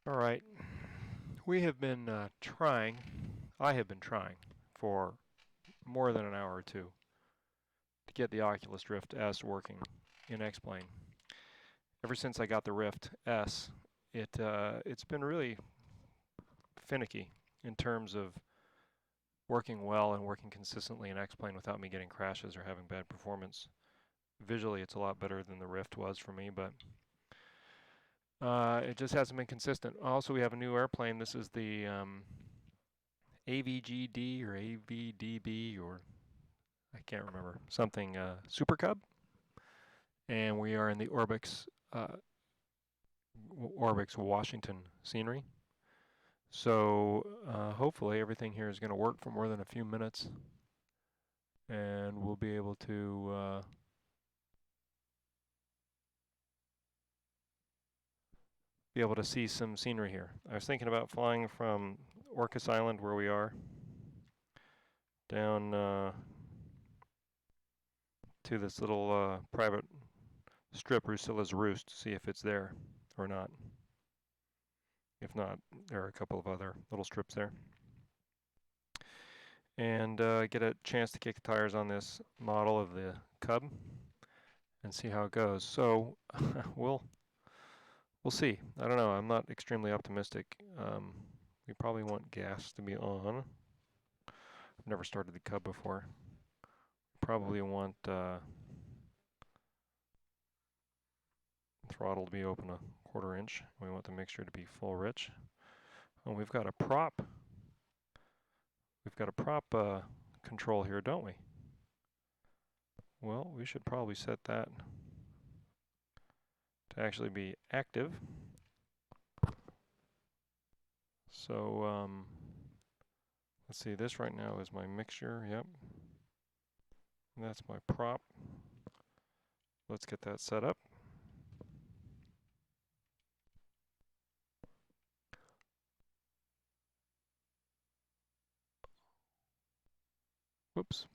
All right, we have been I have been trying for more than an hour or two to get the Oculus Rift S working in X-Plane. Ever since I got the Rift S, it's been really finicky in terms of working well and working consistently in X-Plane without me getting crashes or having bad performance. Visually, it's a lot better than the Rift was for me, but it just hasn't been consistent. Also, we have a new airplane. This is the AVGD or AVDB or I can't remember, something Super Cub, and we are in the ORBX Washington scenery. So hopefully everything here is going to work for more than a few minutes, and we'll be able to see some scenery here. I was thinking about flying from Orcas Island, where we are, down to this little private strip, Rusilla's Roost, to see if it's there or not. If not, there are a couple of other little strips there. And get a chance to kick the tires on this model of the Cub and see how it goes. So we'll see. I don't know. I'm not extremely optimistic. We probably want gas to be on. I've never started the Cub before. Probably want throttle to be open a 1/4 inch. We want the mixture to be full rich. Oh, we've got a prop. We've got a prop control here, don't we? Well, we should probably set that to actually be active. So let's see, this right now is my mixture, yep. And that's my prop. Let's get that set up. Whoops.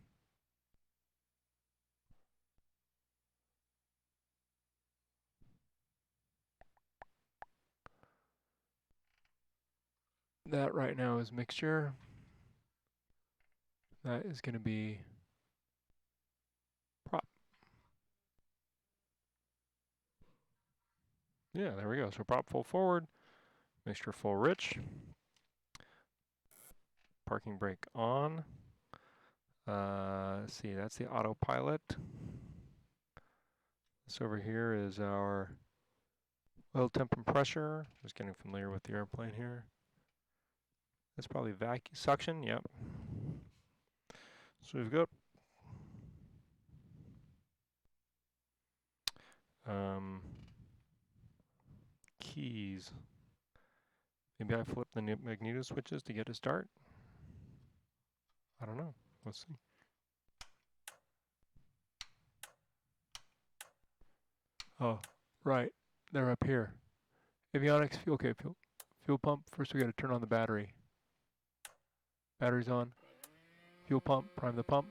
That right now is mixture. That is going to be prop. Yeah, there we go. So prop full forward, mixture full rich, parking brake on. Let's see, that's the autopilot. This over here is our oil temp and pressure. Just getting familiar with the airplane here. That's probably vacuum suction, yep. So we've got keys. Maybe I flip the magneto switches to get a start. I don't know. Let's see. Oh, right. They're up here. Avionics, fuel pump. First we got to turn on the battery. Battery's on. Fuel pump, prime the pump.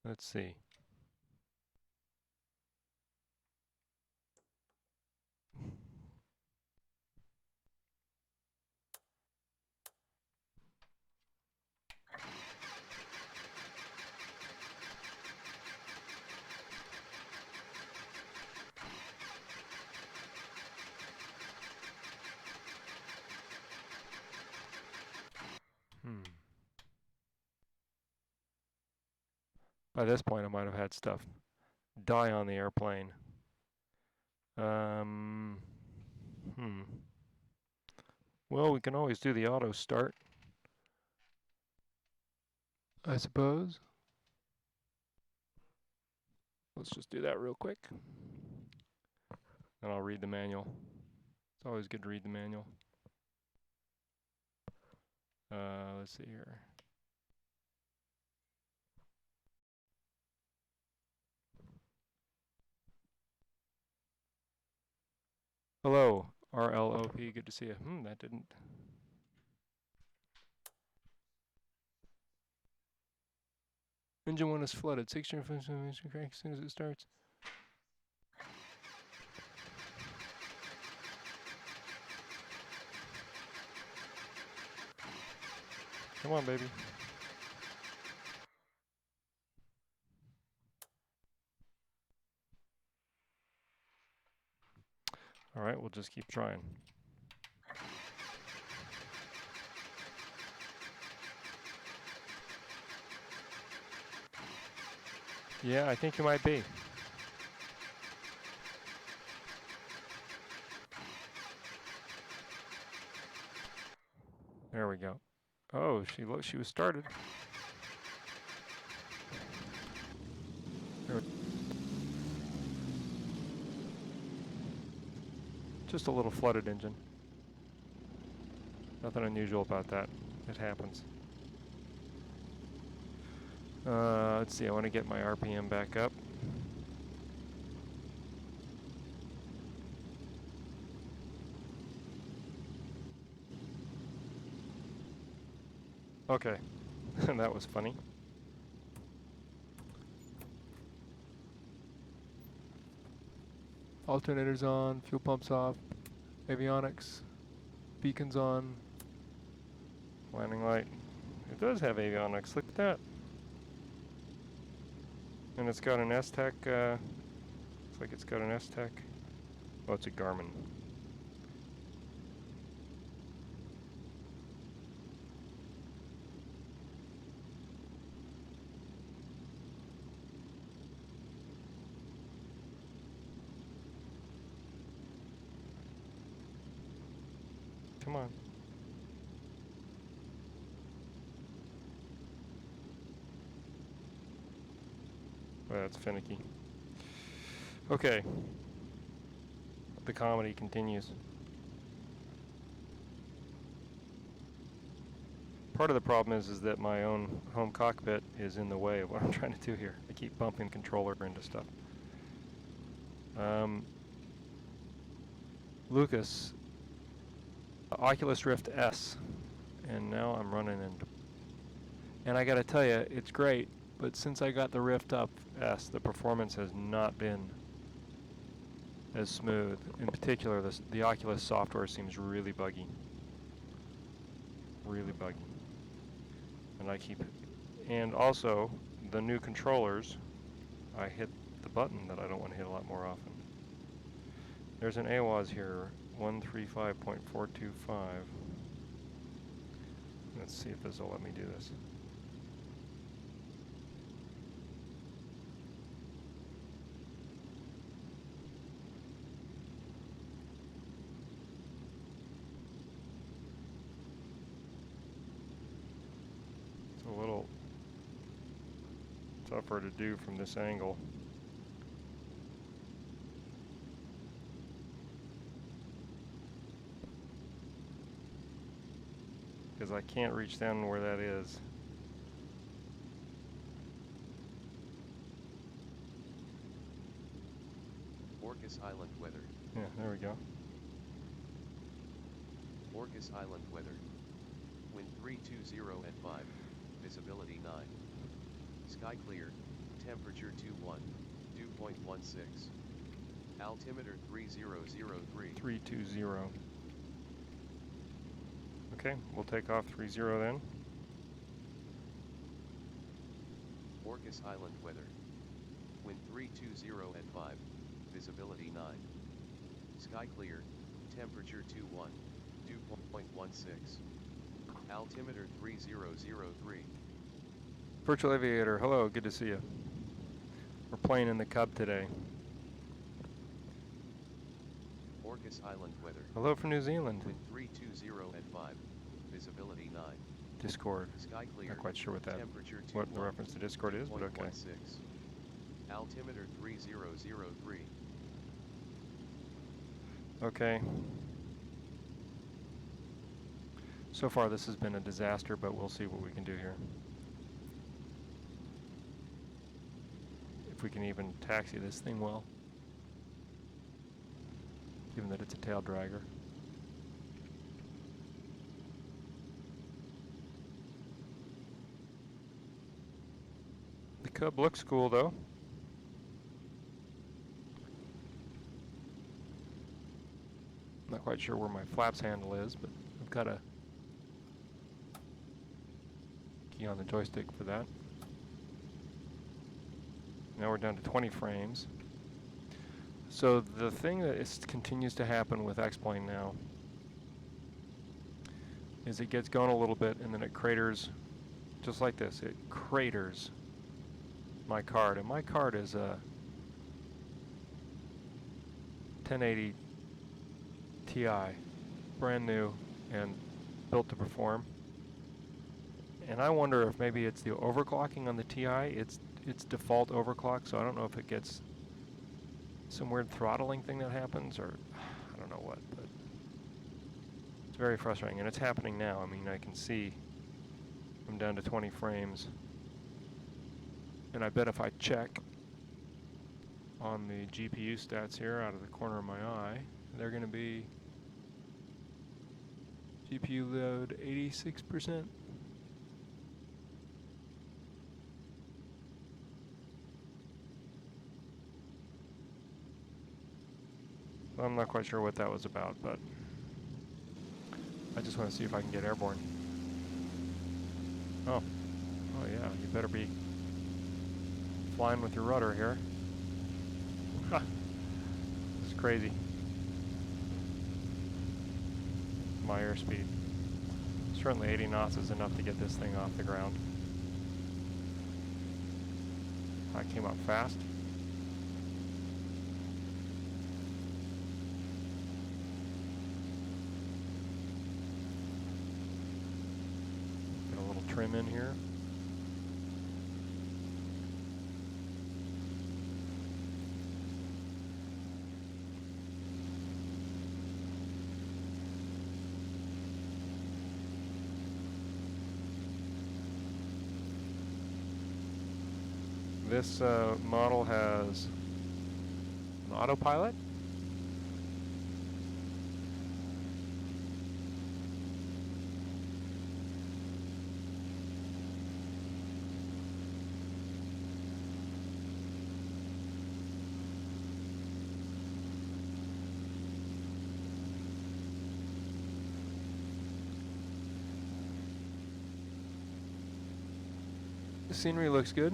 Let's see. By this point, I might have had stuff die on the airplane. Well, we can always do the auto start, I suppose. Let's just do that real quick. And I'll read the manual. It's always good to read the manual. Let's see here. Hello, RLOP, good to see you. That didn't. Engine 1 is flooded. 16 crank as soon as it starts. Come on, baby. All right, we'll just keep trying. Yeah, I think you might be. There we go. Oh, she was started. Just a little flooded engine. Nothing unusual about that. It happens. Let's see, I want to get my RPM back up. Okay, that was funny. Alternators on, fuel pumps off, avionics, beacons on, landing light. It does have avionics, look at that. And it's got an S-Tech, looks like it's got an S-Tech. Oh, it's a Garmin. Come on. Well, that's finicky. Okay. The comedy continues. Part of the problem is that my own home cockpit is in the way of what I'm trying to do here. I keep bumping controller into stuff. Lucas, Oculus Rift S, and now I'm running into. And I gotta tell you, it's great, but since I got the Rift up S, the performance has not been as smooth. In particular, the Oculus software seems really buggy. Really buggy. And I keep, and also the new controllers, I hit the button that I don't want to hit a lot more often. There's an AWAS here, 135.425. Let's see if this will let me do this. It's a little tougher to do from this angle. Because I can't reach down where that is. Orcas Island weather. Yeah, there we go. Orcas Island weather. Wind 320 at 5. Visibility 9. Sky clear. Temperature 21. Dew point 16. Altimeter 3003. 320. Okay, we'll take off 30 then. Orcas Island weather. Wind 320 at 5. Visibility 9. Sky clear. Temperature 21. Dew point 16. Altimeter 3003. Virtual Aviator, hello, good to see you. We're playing in the Cub today. Orcas Island weather. Hello from New Zealand. Wind 320 at 5. Visibility 9. Discord. Sky clear. Not quite sure what that, Temperature what the reference to Discord is, but okay. 16. Altimeter 3003. Okay. So far this has been a disaster, but we'll see what we can do here. If we can even taxi this thing well. Given that it's a tail dragger. Cub looks cool though. Not quite sure where my flaps handle is, but I've got a key on the joystick for that. Now we're down to 20 frames. So the thing that continues to happen with X-Plane now is it gets going a little bit and then it craters, just like this. It craters my card, and my card is a 1080 Ti, brand new and built to perform. And I wonder if maybe it's the overclocking on the Ti. It's default overclock, so I don't know if it gets some weird throttling thing that happens, or I don't know what, but it's very frustrating, and it's happening now. I mean, I can see I'm down to 20 frames, and I bet if I check on the GPU stats here out of the corner of my eye, they're going to be GPU load 86%. I'm not quite sure what that was about, but I just want to see if I can get airborne. Oh yeah, you better be flying with your rudder here. Ha! It's crazy. My airspeed. Certainly 80 knots is enough to get this thing off the ground. I came up fast. Get a little trim in here. This model has an autopilot. The scenery looks good.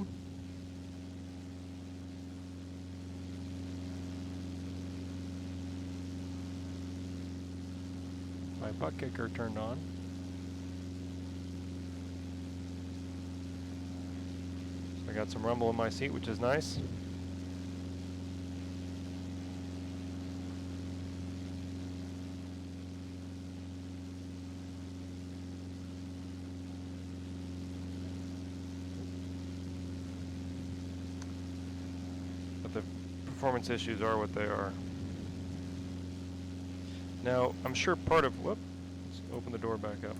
My butt kicker turned on. So I got some rumble in my seat, which is nice. But the performance issues are what they are. Now, I'm sure part of, let's open the door back up.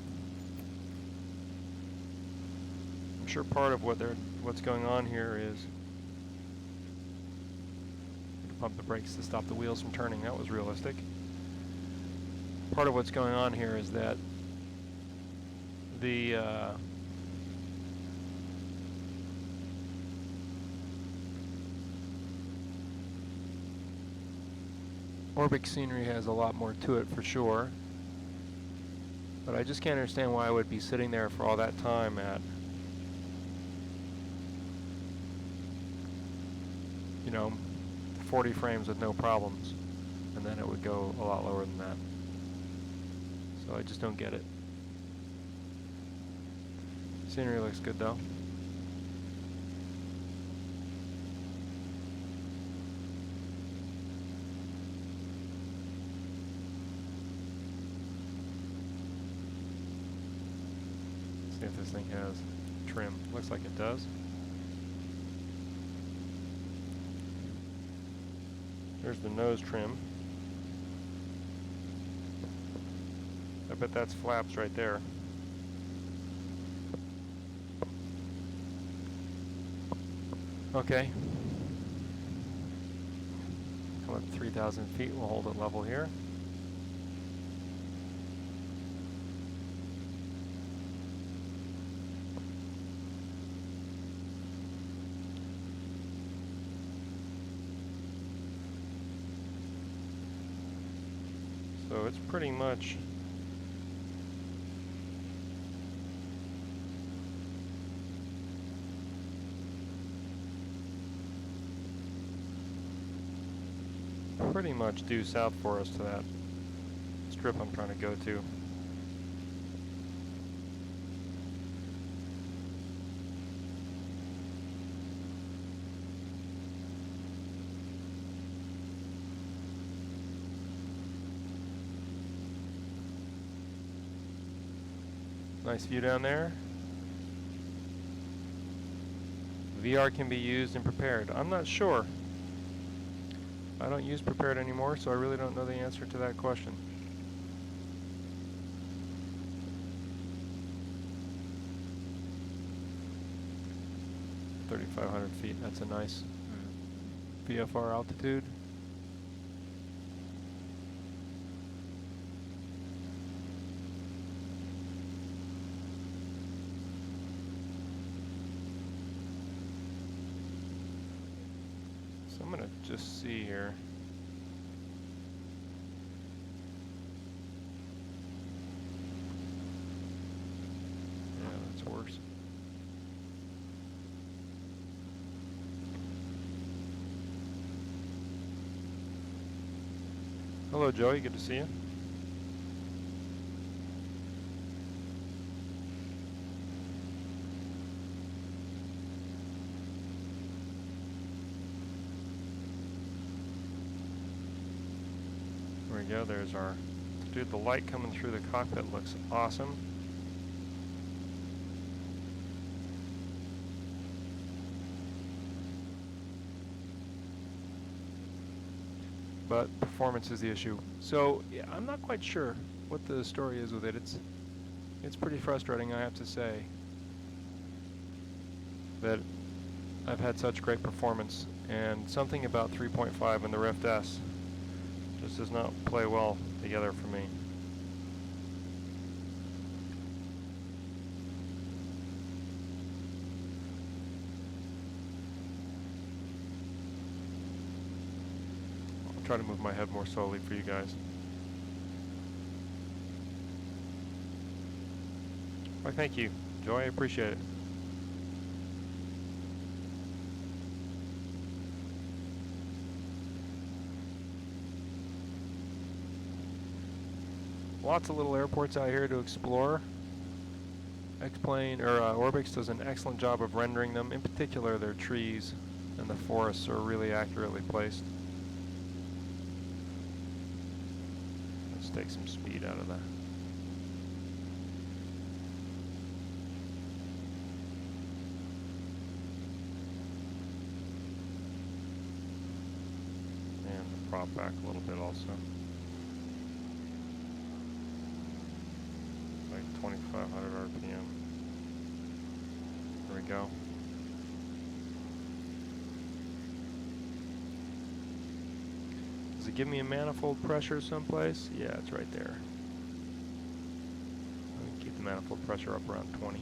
I'm sure part of what's going on here is to pump the brakes to stop the wheels from turning. That was realistic. Part of what's going on here is that the ORBX scenery has a lot more to it for sure, but I just can't understand why I would be sitting there for all that time at, 40 frames with no problems, and then it would go a lot lower than that. So I just don't get it. Scenery looks good though. See if this thing has trim. Looks like it does. There's the nose trim. I bet that's flaps right there. Okay. Come up 3,000 feet, we'll hold it level here. So it's pretty much due south for us to that strip I'm trying to go to. Nice view down there. VR can be used and prepared. I'm not sure. I don't use prepared anymore, so I really don't know the answer to that question. $3,500 feet, that's a nice VFR altitude. So I'm gonna just see here. Yeah, that's worse. Hello, Joey. Good to see you. There we go. There's our dude. The light coming through the cockpit looks awesome. But performance is the issue. So yeah, I'm not quite sure what the story is with it. It's pretty frustrating, I have to say, that I've had such great performance, and something about 3.5 and the Rift S just does not play well together for me. I'll try to move my head more slowly for you guys. Why, thank you, Joy. I appreciate it. Lots of little airports out here to explore. X-Plane or ORBX does an excellent job of rendering them. In particular, their trees and the forests are really accurately placed. Let's take some speed out of that. And the prop back a little bit also. Like 2,500 RPM. There we go. Does it give me a manifold pressure someplace? Yeah, it's right there. Let me keep the manifold pressure up around 20.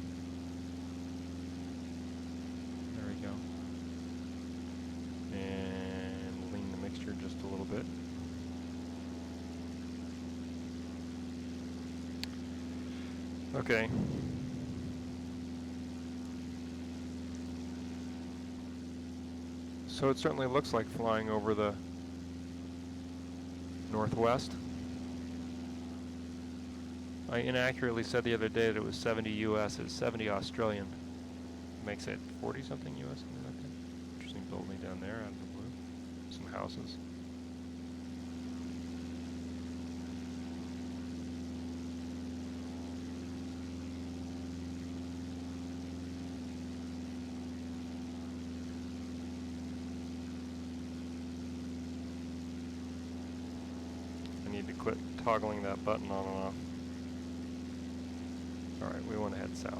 There we go. And lean the mixture just a little bit. Okay. So it certainly looks like flying over the Northwest. I inaccurately said the other day that it was 70 US. It's 70 Australian. Makes it 40 something US, something like that. Interesting building down there out of the blue. Some houses. I need to quit toggling that button on and off. Alright, we want to head south.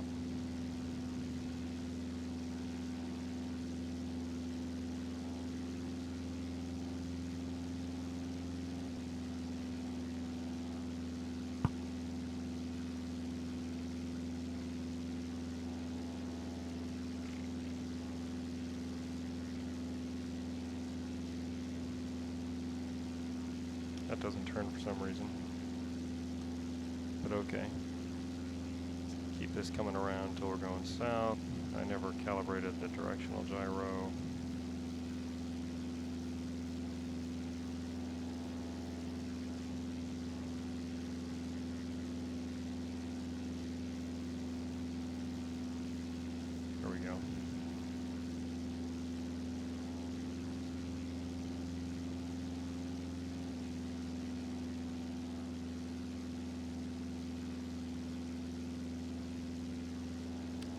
That doesn't turn for some reason. but okay. Keep this coming around until we're going south. I never calibrated the directional gyro. There we go.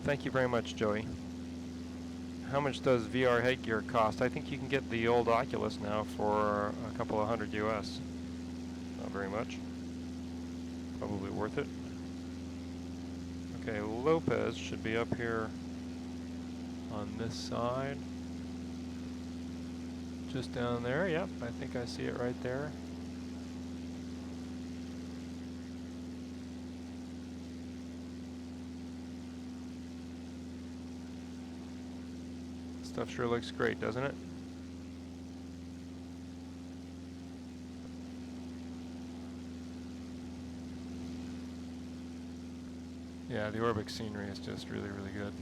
Thank you very much, Joey. How much does VR headgear cost? I think you can get the old Oculus now for a couple of $100 US. Not very much. Probably worth it. Okay, Lopez should be up here on this side. Just down there, yep, I think I see it right there. Stuff sure looks great, doesn't it? Yeah, the ORBX scenery is just really, really good.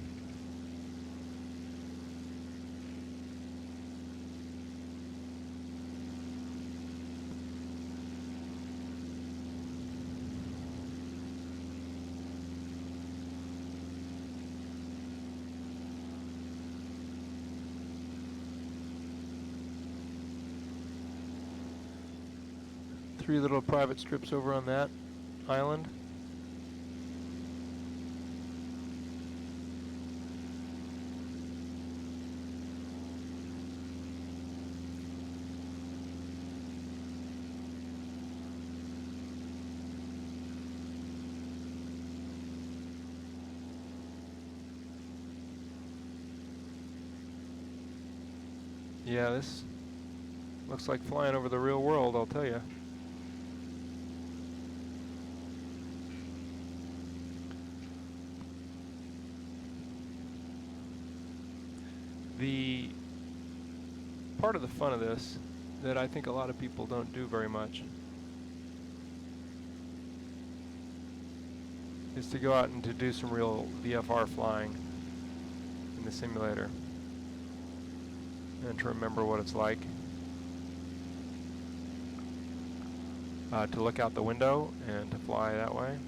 Three little private strips over on that island. Yeah, this looks like flying over the real world, I'll tell you. The part of the fun of this that I think a lot of people don't do very much is to go out and to do some real VFR flying in the simulator and to remember what it's like to look out the window and to fly that way.